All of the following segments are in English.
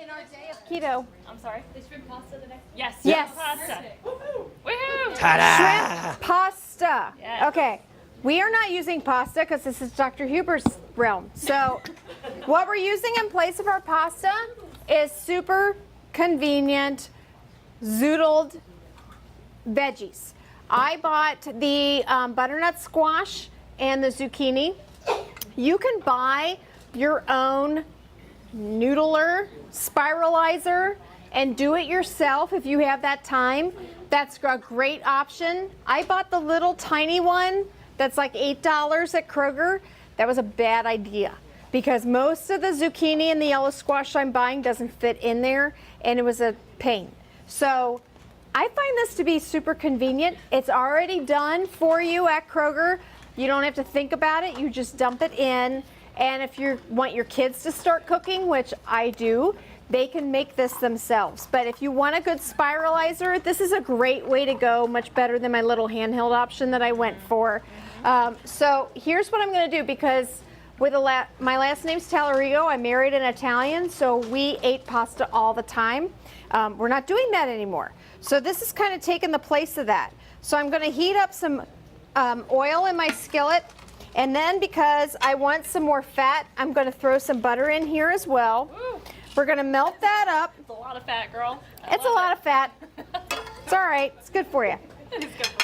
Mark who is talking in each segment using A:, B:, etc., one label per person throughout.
A: In our day of keto.
B: I'm sorry.
C: Is shrimp pasta the next?
B: Yes.
A: Yes.
B: Pasta. Woohoo!
A: Shrimp pasta.
B: Yes.
A: Okay. We are not using pasta because this is Dr. Huber's realm. So what we're using in place of our pasta is super convenient zoodled veggies. I bought the butternut squash and the zucchini. You can buy your own noodler, spiralizer, and do it yourself if you have that time. That's a great option. I bought the little tiny one that's like $8 at Kroger. That was a bad idea because most of the zucchini and the yellow squash I'm buying doesn't fit in there, and it was a pain. So I find this to be super convenient. It's already done for you at Kroger. You don't have to think about it. You just dump it in. And if you want your kids to start cooking, which I do, they can make this themselves. But if you want a good spiralizer, this is a great way to go, much better than my little handheld option that I went for. So here's what I'm going to do, because with my last name's Talarigo, I married an Italian, so we ate pasta all the time. We're not doing that anymore. So this is kind of taking the place of that. So I'm going to heat up some oil in my skillet. And then because I want some more fat, I'm going to throw some butter in here as well.
B: Woo.
A: We're going to melt that up.
B: It's a lot of fat, girl.
A: It's a lot of fat. It's all right. It's good for you.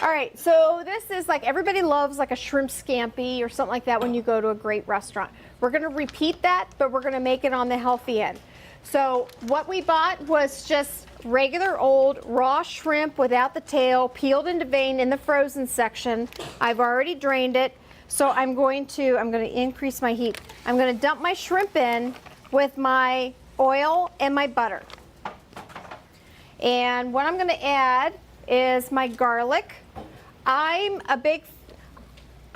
A: All right, so this is like, everybody loves like a shrimp scampi or something like that when you go to a great restaurant. We're going to repeat that, but we're going to make it on the healthy end. So what we bought was just regular old raw shrimp without the tail, peeled into vein in the frozen section. I've already drained it. So I'm going to increase my heat. I'm going to dump my shrimp in with my oil and my butter. And what I'm going to add is my garlic. I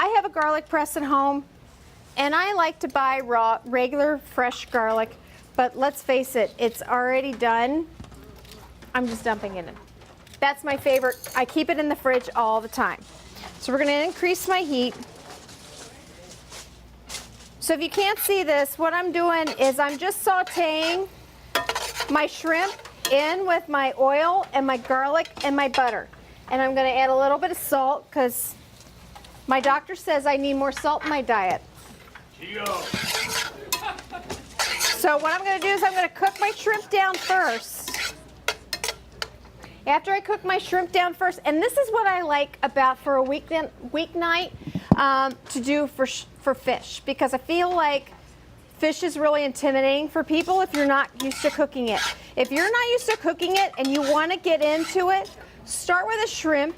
A: have a garlic press at home, and I like to buy raw, regular, fresh garlic. But let's face it, it's already done. I'm just dumping it in. That's my favorite. I keep it in the fridge all the time. So we're going to increase my heat. So if you can't see this, what I'm doing is I'm just sauteing my shrimp in with my oil and my garlic and my butter. And I'm going to add a little bit of salt because my doctor says I need more salt in my diet. So what I'm going to do is I'm going to cook my shrimp down first. After I cook my shrimp down first, and this is what I like about for a weeknight to do for fish, because I feel like fish is really intimidating for people if you're not used to cooking it. If you're not used to cooking it and you want to get into it, start with a shrimp,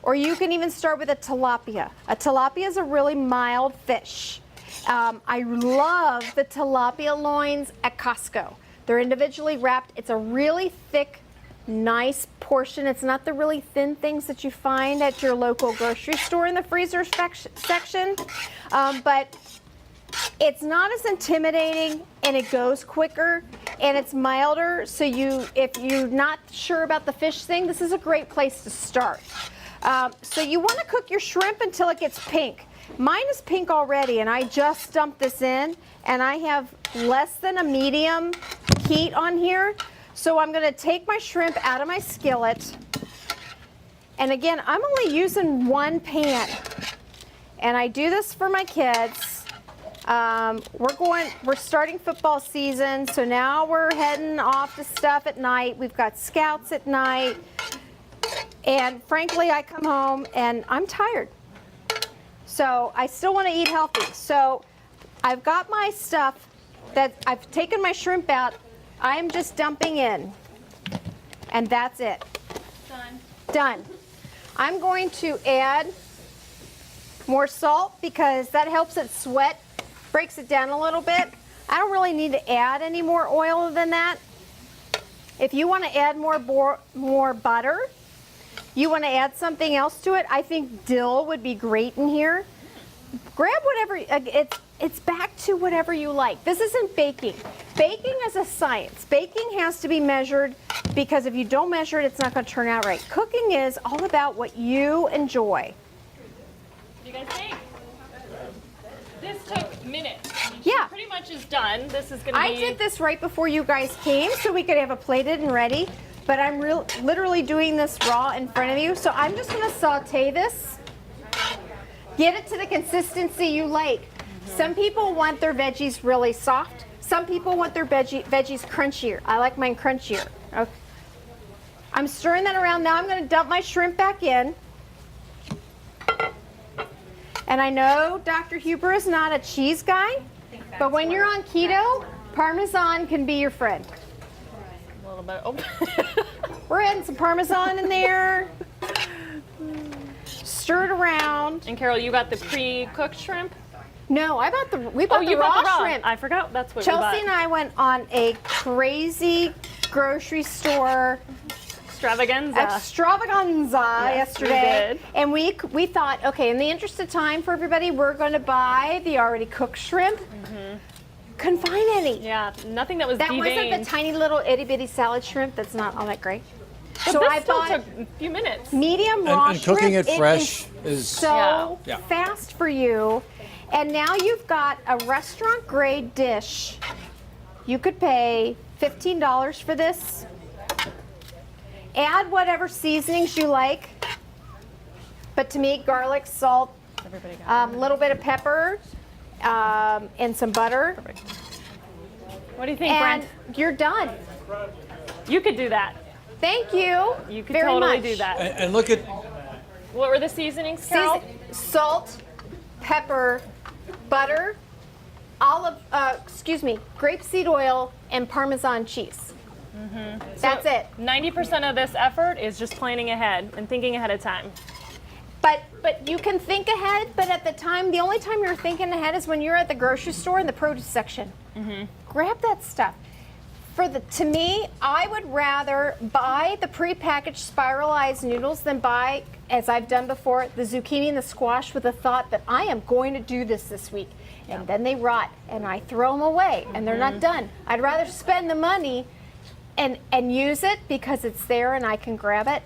A: or you can even start with a tilapia. A tilapia is a really mild fish. I love the tilapia loins at Costco. They're individually wrapped. It's a really thick, nice portion. It's not the really thin things that you find at your local grocery store in the freezer section, but it's not as intimidating, and it goes quicker, and it's milder. So if you're not sure about the fish thing, this is a great place to start. So you want to cook your shrimp until it gets pink. Mine is pink already, and I just dumped this in, and I have less than a medium heat on here. So I'm going to take my shrimp out of my skillet. And again, I'm only using one pan. And I do this for my kids. We're starting football season, so now we're heading off to stuff at night. We've got scouts at night. And frankly, I come home and I'm tired. So I still want to eat healthy. So I've got my stuff that I've taken my shrimp out. I'm just dumping in, and that's it.
B: Done.
A: Done. I'm going to add more salt because that helps it sweat, breaks it down a little bit. I don't really need to add any more oil than that. If you want to add more butter, you want to add something else to it, I think dill would be great in here. Grab whatever, it's back to whatever you like. This isn't baking. Baking is a science. Baking has to be measured, because if you don't measure it, it's not going to turn out right. Cooking is all about what you enjoy.
B: What do you guys think? This took minutes.
A: Yeah.
B: Pretty much is done. This is gonna be.
A: I did this right before you guys came so we could have it plated and ready, but I'm literally doing this raw in front of you. So I'm just gonna saute this, get it to the consistency you like. Some people want their veggies really soft. Some people want their veggies crunchier. I like mine crunchier. Okay. I'm stirring that around. Now I'm gonna dump my shrimp back in. And I know Dr. Huber is not a cheese guy, but when you're on keto, Parmesan can be your friend.
B: A little bit. Oh.
A: We're adding some Parmesan in there. Stir it around.
B: And Carol, you got the pre-cooked shrimp?
A: No, we bought the raw shrimp.
B: I forgot that's what we bought.
A: Chelsea and I went on a crazy grocery store extravaganza yesterday,
B: we did.
A: and we thought, okay, in the interest of time for everybody, we're going to buy the already cooked shrimp. Couldn't find any.
B: Yeah, nothing that was
A: That
B: deveined.
A: wasn't the tiny little itty bitty salad shrimp. That's not all that great.
B: But
A: So
B: this
A: I
B: still
A: bought
B: took a few minutes.
A: medium raw
C: And cooking
A: shrimp.
C: it fresh is
A: so
C: Yeah.
A: fast for you. And now you've got a restaurant grade dish. You could pay $15 for this. Add whatever seasonings you like. But to me, garlic, salt, a little bit of pepper, and some butter.
B: What do you think,
A: And
B: Brent?
A: you're done.
B: You could do that.
A: Thank you.
B: You could
A: very
B: totally
A: much.
B: do that.
C: And look at,
B: What were the seasonings, Carol?
A: Salt, pepper, butter, grapeseed oil, and Parmesan cheese. That's it.
B: 90% of this effort is just planning ahead and thinking ahead of time.
A: But you can think ahead, but at the time, the only time you're thinking ahead is when you're at the grocery store in the produce section. Grab that stuff. To me, I would rather buy the prepackaged spiralized noodles than buy, as I've done before, the zucchini and the squash with the thought that I am going to do this week. And then they rot and I throw them away and they're not done. I'd rather spend the money and use it because it's there and I can grab it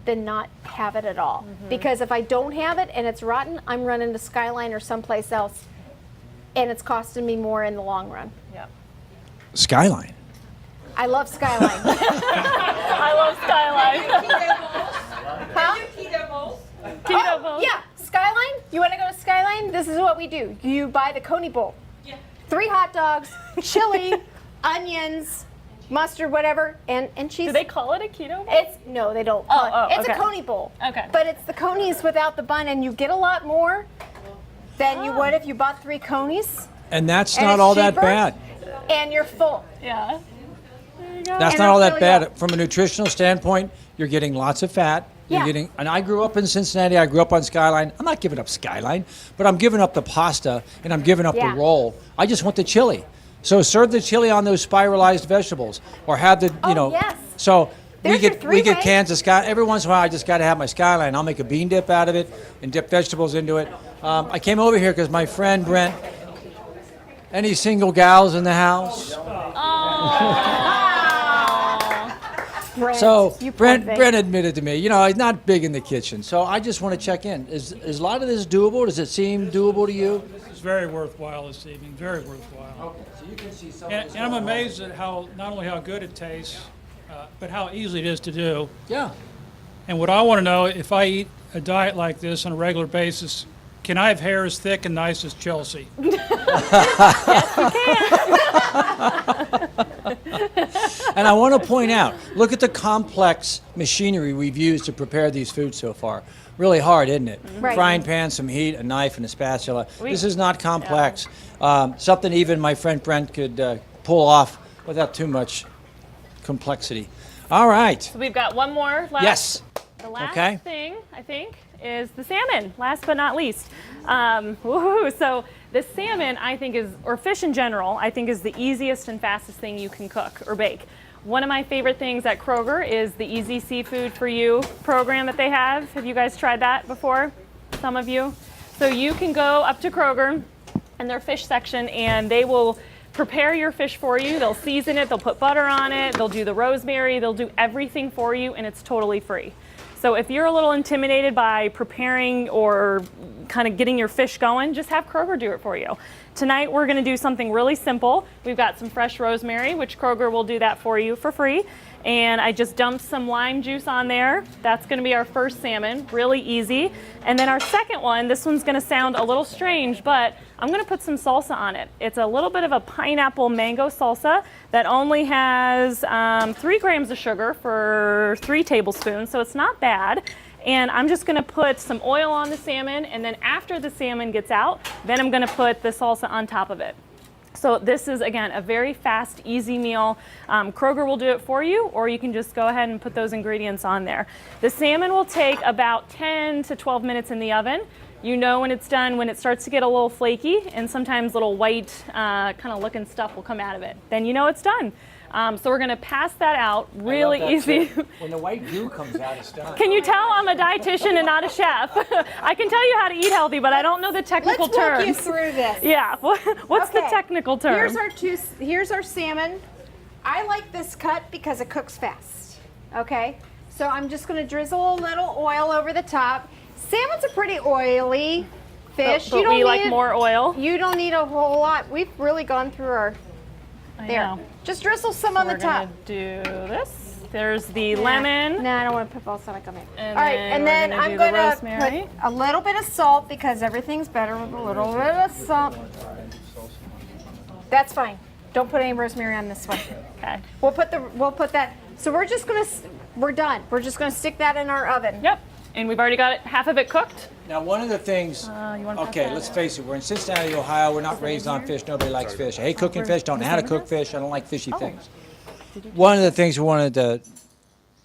A: than not have it at all. Because if I don't have it and it's rotten, I'm running to Skyline or someplace else and it's costing me more in the long run.
B: Yeah.
C: Skyline.
A: I love Skyline.
B: I love Skyline.
A: Huh?
B: Keto bowls.
A: Yeah, Skyline. You want to go to Skyline? This is what we do. You buy the Coney Bowl. 3 hot dogs, chili, onions, mustard, whatever, and cheese.
B: Do they call it a keto bowl?
A: No, they don't. It's
B: okay.
A: a Coney Bowl.
B: Okay.
A: But it's the Conies without the bun, and you get a lot more than you would if you bought 3 Conies.
C: And that's
A: And
C: not
A: it's
C: all that
A: cheaper,
C: bad.
A: And you're full.
B: Yeah. There you go.
C: That's
A: And
C: not all
A: that's
C: that
A: really
C: bad. From a nutritional standpoint, you're getting lots of fat.
A: Yeah.
C: And I grew up in Cincinnati. I grew up on Skyline. I'm not giving up Skyline, but I'm giving up the pasta and I'm giving up
A: Yeah.
C: the roll. I just want the chili. So serve the chili on those spiralized vegetables, or have the
A: yes.
C: So
A: There's
C: we
A: your
C: get
A: three-way.
C: cans of Sky. Every once in a while, I just got to have my Skyline. I'll make a bean dip out of it and dip vegetables into it. I came over here because my friend Brent. Any single gals in the house?
A: Brent,
C: So
A: you poor
C: Brent
A: thing.
C: admitted to me, he's not big in the kitchen. So I just want to check in. Is a lot of this doable? Does it seem doable to you?
D: It's very worthwhile this evening, very worthwhile.
C: So you can see some.
D: And I'm amazed at not only how good it tastes, but how easy it is to do.
C: Yeah.
D: And what I want to know, if I eat a diet like this on a regular basis, can I have hair as thick and nice as Chelsea?
C: And I want to point out, look at the complex machinery we've used to prepare these foods so far. Really hard, isn't it?
A: Right.
C: Frying pan, some heat, a knife, and a spatula. This is not complex. Something even my friend Brent could pull off without too much complexity. All right.
B: So we've got one more left.
C: Yes.
B: The last
C: Okay.
B: thing, I think, is the salmon, last but not least. Woohoo! So the salmon, I think or fish in general, I think is the easiest and fastest thing you can cook or bake. One of my favorite things at Kroger is the Easy Seafood for You program that they have. Have you guys tried that before? Some of you? So you can go up to Kroger in their fish section and they will prepare your fish for you. They'll season it, they'll put butter on it, they'll do the rosemary, they'll do everything for you, and it's totally free. So if you're a little intimidated by preparing or kind of getting your fish going, just have Kroger do it for you. Tonight we're going to do something really simple. We've got some fresh rosemary, which Kroger will do that for you for free. And I just dumped some lime juice on there. That's going to be our first salmon, really easy. And then our second one, this one's going to sound a little strange, but I'm going to put some salsa on it. It's a little bit of a pineapple mango salsa that only has 3 grams of sugar for 3 tablespoons, so it's not bad. And I'm just going to put some oil on the salmon, and then after the salmon gets out, then I'm going to put the salsa on top of it. So this is, again, a very fast, easy meal. Kroger will do it for you, or you can just go ahead and put those ingredients on there. The salmon will take about 10 to 12 minutes in the oven. You know when it's done, when it starts to get a little flaky, and sometimes little white kind of looking stuff will come out of it. Then you know it's done. So we're going to pass that out really easy.
C: When the white goo comes out, it's done.
B: Can you tell I'm a dietitian and not a chef? I can tell you how to eat healthy, but I don't know the technical terms.
A: Let's walk you through this.
B: Yeah, what's the technical term?
A: Here's our salmon. I like this cut because it cooks fast. Okay, so I'm just going to drizzle a little oil over the top. Salmon's a pretty oily fish.
B: But we like more oil.
A: You don't need a whole lot. We've really gone through our. There.
B: know.
A: Just drizzle some on the top.
B: We're gonna do this. There's the lemon.
A: No, I don't want to put balsamic on it.
B: And
A: all right,
B: then
A: and
B: we're
A: then
B: gonna
A: I'm
B: do
A: going
B: the
A: to
B: rosemary.
A: put a little bit of salt because everything's better with a little bit of salt. That's fine. Don't put any rosemary on this one.
B: Okay.
A: We'll put that. So we're done. We're just gonna stick that in our oven.
B: Yep. And we've already got half of it cooked.
C: Now, one of the things,
B: You wanna pass
C: okay,
B: that?
C: let's face it, we're in Cincinnati, Ohio. We're not raised on fish. Nobody likes fish. I hate cooking fish, don't know how to cook fish. I don't like fishy things. One of the things we wanted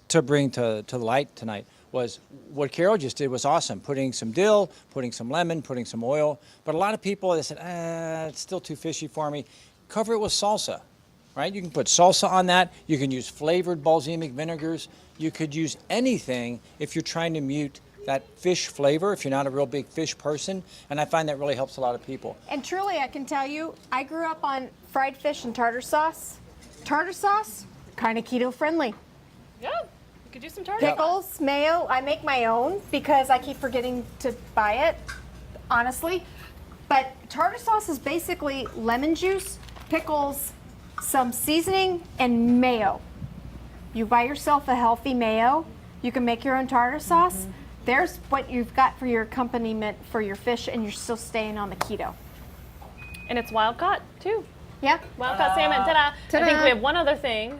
C: to bring to the light tonight was what Carol just did was awesome. Putting some dill, putting some lemon, putting some oil. But a lot of people, they said, it's still too fishy for me. Cover it with salsa, right? You can put salsa on that. You can use flavored balsamic vinegars. You could use anything if you're trying to mute that fish flavor, if you're not a real big fish person. And I find that really helps a lot of people.
A: And truly, I can tell you, I grew up on fried fish and tartar sauce. Tartar sauce, kind of keto friendly.
B: Yeah. You could do some tartar.
A: Pickles, mayo, I make my own because I keep forgetting to buy it, honestly. But tartar sauce is basically lemon juice, pickles, some seasoning, and mayo. You buy yourself a healthy mayo. You can make your own tartar sauce. There's what you've got for your accompaniment for your fish, and you're still staying on the keto.
B: And it's wild caught too.
A: Yeah?
B: Wild caught salmon. Ta-da. I think
A: Ta-da.
B: we have one other thing.